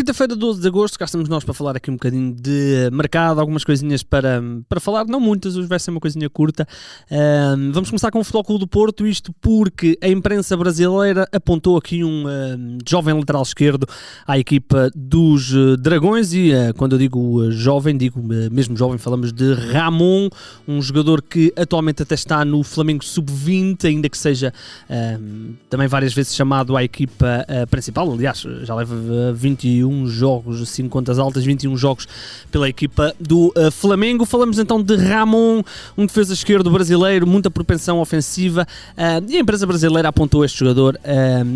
Quinta-feira, 12 de agosto, cá estamos nós para falar aqui um bocadinho de mercado, algumas coisinhas para falar, não muitas, hoje vai ser uma coisinha curta. Vamos começar com o Futebol Clube do Porto, isto porque a imprensa brasileira apontou aqui um jovem lateral esquerdo à equipa dos Dragões e quando eu digo jovem, digo mesmo jovem, falamos de Ramon, um jogador que atualmente até está no Flamengo Sub-20, ainda que seja também várias vezes chamado à equipa principal, aliás, já leva 21 jogos, 5 contas altas, 21 jogos pela equipa do Flamengo. Falamos então de Ramon, um defesa esquerdo brasileiro, muita propensão ofensiva, e a empresa brasileira apontou este jogador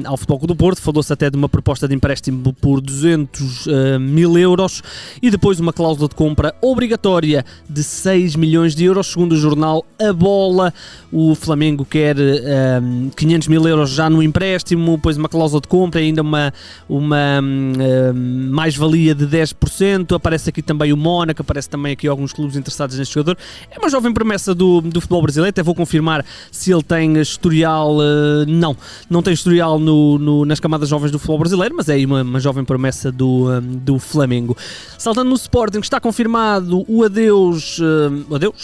ao Futebol Clube do Porto. Falou-se até de uma proposta de empréstimo por 200 mil euros e depois uma cláusula de compra obrigatória de 6 milhões de euros. Segundo o jornal A Bola, o Flamengo quer 500 mil euros já no empréstimo, depois uma cláusula de compra e ainda uma mais-valia de 10%. Aparece aqui também o Mónaco, aparece também aqui alguns clubes interessados neste jogador. É uma jovem promessa do futebol brasileiro, até vou confirmar se ele tem historial. Não tem historial nas camadas jovens do futebol brasileiro, mas é aí uma jovem promessa do Flamengo. Saltando no Sporting, está confirmado o adeus,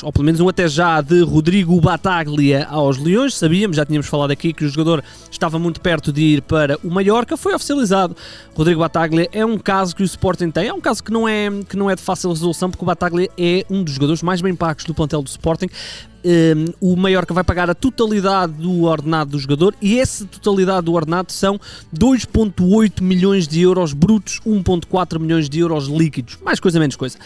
ou pelo menos um até já, de Rodrigo Battaglia aos Leões. Sabíamos, já tínhamos falado aqui que o jogador estava muito perto de ir para o Mallorca, foi oficializado. Rodrigo Battaglia é um caso que o Sporting tem, é um caso que não é de fácil resolução, porque o Battaglia é um dos jogadores mais bem pagos do plantel do Sporting. O Mallorca vai pagar a totalidade do ordenado do jogador e essa totalidade do ordenado são 2,8 milhões de euros brutos, 1,4 milhões de euros líquidos, mais coisa menos coisa.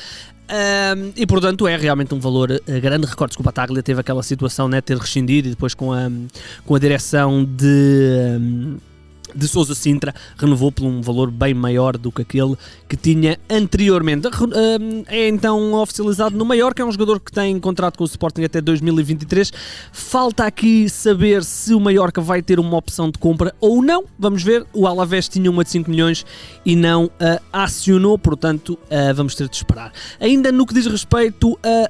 E portanto é realmente um valor grande. Recordo-se que o Battaglia teve aquela situação, né, de ter rescindido e depois com a direção de Sousa Sintra renovou por um valor bem maior do que aquele que tinha anteriormente. É então oficializado no Mallorca, é um jogador que tem contrato com o Sporting até 2023. Falta aqui saber se o Mallorca vai ter uma opção de compra ou não, vamos ver. O Alavés tinha uma de 5 milhões e não a acionou, portanto vamos ter de esperar. Ainda no que diz respeito a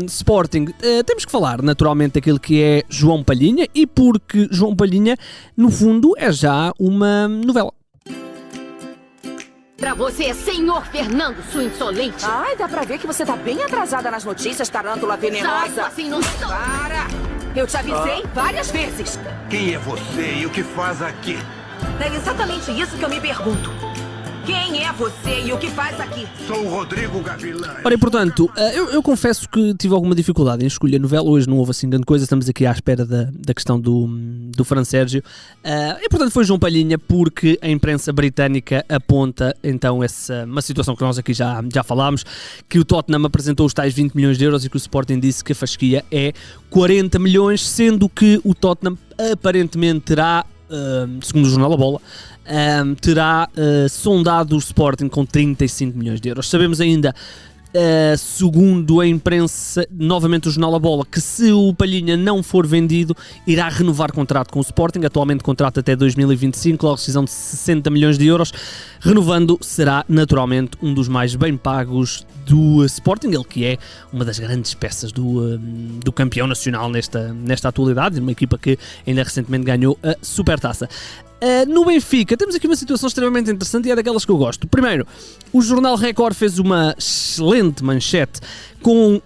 Sporting, temos que falar naturalmente daquilo que é João Palhinha, e porque João Palhinha no fundo é já uma novela. Pra você, senhor Fernando, sua insolente. Ai, dá pra ver que você tá bem atrasada nas notícias, tarântula venenosa. Sai, assim, não... Para! Eu te avisei várias vezes. Quem é você e o que faz aqui? É exatamente isso que eu me pergunto. Quem é você e o que faz aqui? Sou o Rodrigo Gavilã. Ora, e portanto, eu confesso que tive alguma dificuldade em escolher a novela. Hoje não houve assim grande coisa, estamos aqui à espera da questão do Fran Sérgio. E portanto foi João Palhinha, porque a imprensa britânica aponta então uma situação que nós aqui já falámos, que o Tottenham apresentou os tais 20 milhões de euros e que o Sporting disse que a fasquia é 40 milhões, sendo que o Tottenham aparentemente terá, segundo o jornal A Bola, terá sondado o Sporting com 35 milhões de euros. Sabemos ainda, segundo a imprensa, novamente o jornal A Bola, que se o Palhinha não for vendido, irá renovar contrato com o Sporting, atualmente contrato até 2025, logo decisão de 60 milhões de euros. Renovando, será naturalmente um dos mais bem pagos do Sporting, ele que é uma das grandes peças do campeão nacional nesta atualidade, uma equipa que ainda recentemente ganhou a Supertaça. No Benfica temos aqui uma situação extremamente interessante e é daquelas que eu gosto. Primeiro, o jornal Record fez uma excelente manchete com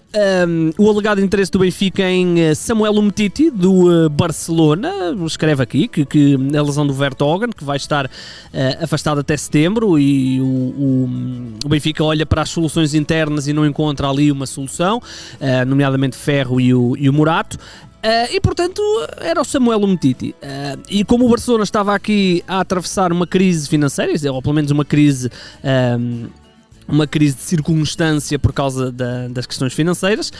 o alegado interesse do Benfica em Samuel Umtiti, do Barcelona. Escreve aqui que a lesão do Vertonghen, que vai estar afastado até setembro, e o Benfica olha para as soluções internas e não encontra ali uma solução, nomeadamente Ferro e o Morato. E portanto era o Samuel Umtiti, e como o Barcelona estava aqui a atravessar uma crise financeira, ou pelo menos uma crise de circunstância por causa das questões financeiras,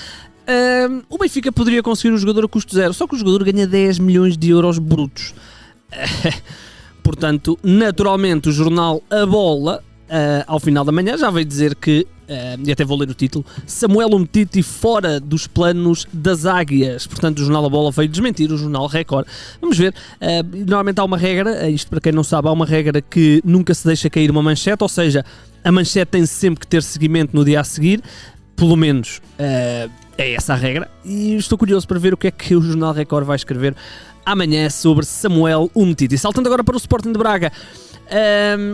o Benfica poderia conseguir o jogador a custo zero, só que o jogador ganha 10 milhões de euros brutos. Portanto, naturalmente o jornal A Bola, ao final da manhã, já veio dizer que, e até vou ler o título, Samuel Umtiti fora dos planos das Águias. Portanto, o jornal A Bola veio desmentir o jornal Record. Vamos ver, normalmente há uma regra, isto para quem não sabe, há uma regra que nunca se deixa cair uma manchete, ou seja, a manchete tem sempre que ter seguimento no dia a seguir, pelo menos é essa a regra, e estou curioso para ver o que é que o jornal Record vai escrever amanhã sobre Samuel Umtiti. Saltando agora para o Sporting de Braga.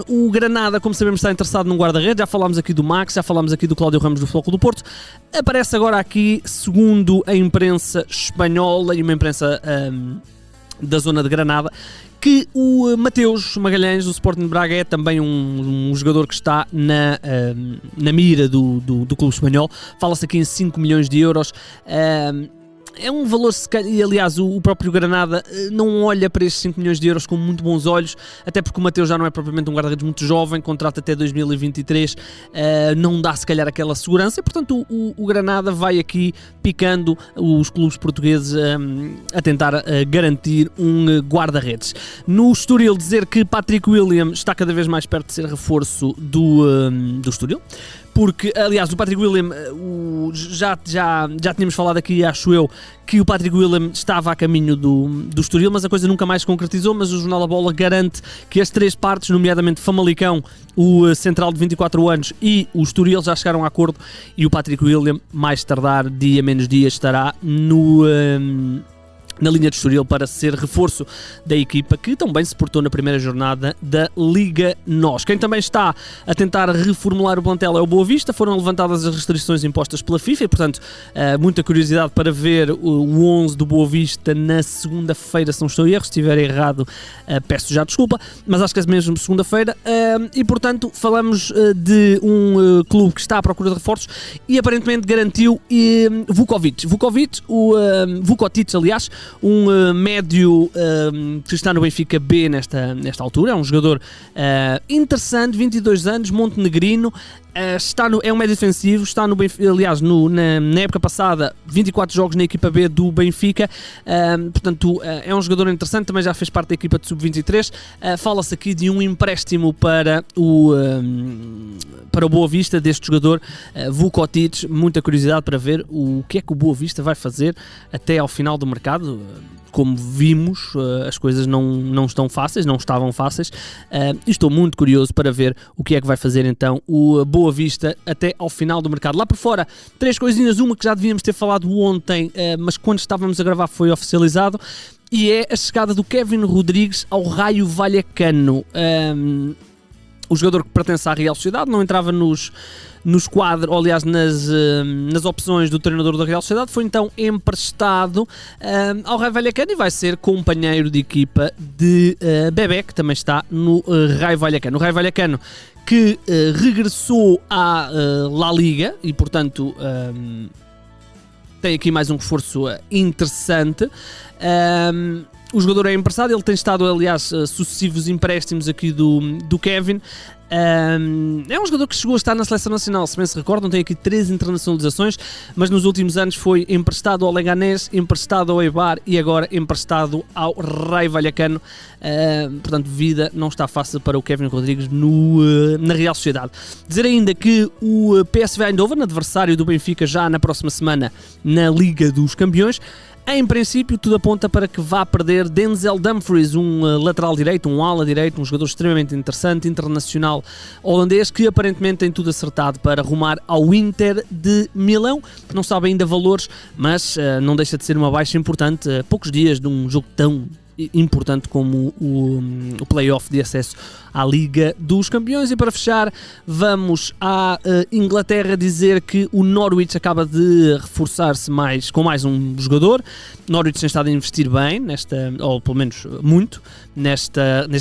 O Granada, como sabemos, está interessado num guarda-redes. Já falámos aqui do Max, já falámos aqui do Cláudio Ramos do Futebol Clube do Porto. Aparece agora aqui, segundo a imprensa espanhola e uma imprensa da zona de Granada, que o Mateus Magalhães do Sporting de Braga é também um jogador que está na mira do clube espanhol. Fala-se aqui em 5 milhões de euros. É um valor, e aliás o próprio Granada não olha para estes 5 milhões de euros com muito bons olhos, até porque o Mateus já não é propriamente um guarda-redes muito jovem, contrato até 2023, não dá se calhar aquela segurança, e portanto o Granada vai aqui picando os clubes portugueses a tentar garantir um guarda-redes. No Estoril, dizer que Patrick William está cada vez mais perto de ser reforço do Estoril, porque, aliás, o Patrick William, já tínhamos falado aqui, acho eu, que o Patrick William estava a caminho do Estoril, mas a coisa nunca mais se concretizou. Mas o Jornal da Bola garante que as três partes, nomeadamente Famalicão, o central de 24 anos e o Estoril, já chegaram a acordo, e o Patrick William, mais tardar, dia menos dia, estará na linha de Estoril para ser reforço da equipa que também se portou na primeira jornada da Liga NOS. Quem também está a tentar reformular o plantel é o Boa Vista. Foram levantadas as restrições impostas pela FIFA e, portanto, muita curiosidade para ver o 11 do Boa Vista na segunda-feira, se não estou em erro. Se estiver errado, peço já desculpa, mas acho que é mesmo segunda-feira. E, portanto, falamos de um clube que está à procura de reforços e aparentemente garantiu Vukovic, aliás, um médio que está no Benfica B nesta altura. É um jogador interessante, 22 anos, montenegrino, é um médio defensivo, está no Benfica, aliás, na época passada, 24 jogos na equipa B do Benfica, portanto é um jogador interessante, também já fez parte da equipa de Sub-23. Fala-se aqui de um empréstimo para o Boa Vista deste jogador, Vukovic. Muita curiosidade para ver o que é que o Boa Vista vai fazer até ao final do mercado. Como vimos, as coisas não estavam fáceis, e estou muito curioso para ver o que é que vai fazer então o Boa Vista até ao final do mercado. Lá por fora, 3 coisinhas, uma que já devíamos ter falado ontem, mas quando estávamos a gravar foi oficializado, e é a chegada do Kevin Rodrigues ao Raio Vallecano. O jogador que pertence à Real Sociedade não entrava nos quadros, ou aliás nas opções do treinador da Real Sociedade, foi então emprestado ao Raio Vallecano e vai ser companheiro de equipa de Bebé, que também está no Raio Vallecano. O Raio Vallecano que regressou à La Liga e, portanto, tem aqui mais um reforço interessante. O jogador é emprestado, ele tem estado, aliás, sucessivos empréstimos aqui do Kevin. É um jogador que chegou a estar na Seleção Nacional, se bem se recordam, tem aqui 3 internacionalizações, mas nos últimos anos foi emprestado ao Leganés, emprestado ao Eibar e agora emprestado ao Raio Vallecano. Portanto, vida não está fácil para o Kevin Rodrigues na Real Sociedade. Dizer ainda que o PSV Eindhoven, adversário do Benfica já na próxima semana na Liga dos Campeões, em princípio, tudo aponta para que vá perder Denzel Dumfries, um lateral direito, um ala direito, um jogador extremamente interessante, internacional holandês, que aparentemente tem tudo acertado para rumar ao Inter de Milão. Não sabe ainda valores, mas não deixa de ser uma baixa importante a poucos dias de um jogo tão importante como o play-off de acesso à Liga dos Campeões. E para fechar, vamos à Inglaterra dizer que o Norwich acaba de reforçar-se com mais um jogador. Norwich tem estado a investir bem, ou pelo menos muito, neste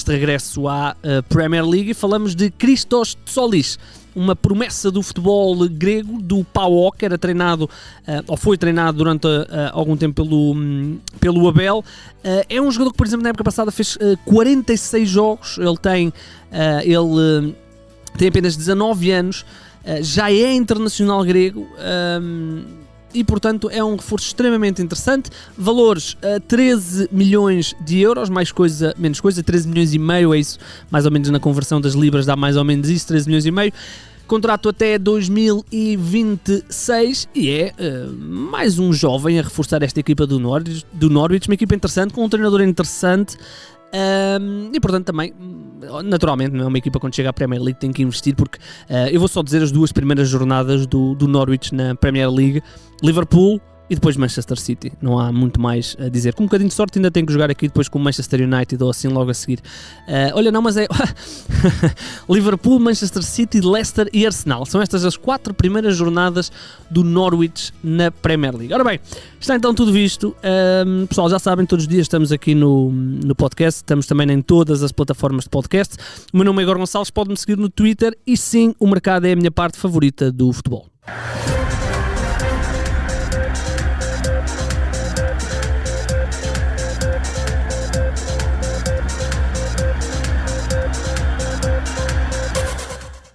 regresso à Premier League, e falamos de Christos Tsolis, uma promessa do futebol grego, do PAOK, era treinado, ou foi treinado durante algum tempo pelo Abel. É um jogador que, por exemplo, na época passada fez 46 jogos, ele tem apenas 19 anos, já é internacional grego, e portanto é um reforço extremamente interessante. Valores 13 milhões de euros, mais coisa, menos coisa, 13 milhões e meio, é isso, mais ou menos na conversão das libras dá mais ou menos isso, 13 milhões e meio. Contrato até 2026 e é mais um jovem a reforçar esta equipa do Norwich, uma equipa interessante, com um treinador interessante. E portanto também, naturalmente, não é uma equipa quando chega à Premier League tem que investir, porque eu vou só dizer as 2 primeiras jornadas do Norwich na Premier League: Liverpool e depois Manchester City. Não há muito mais a dizer. Com um bocadinho de sorte ainda tenho que jogar aqui depois com o Manchester United ou assim logo a seguir. Olha, não, mas é Liverpool, Manchester City, Leicester e Arsenal. São estas as 4 primeiras jornadas do Norwich na Premier League. Ora bem, está então tudo visto. Pessoal, já sabem, todos os dias estamos aqui no podcast, estamos também em todas as plataformas de podcast. O meu nome é Igor Gonçalves, pode-me seguir no Twitter e sim, o mercado é a minha parte favorita do futebol.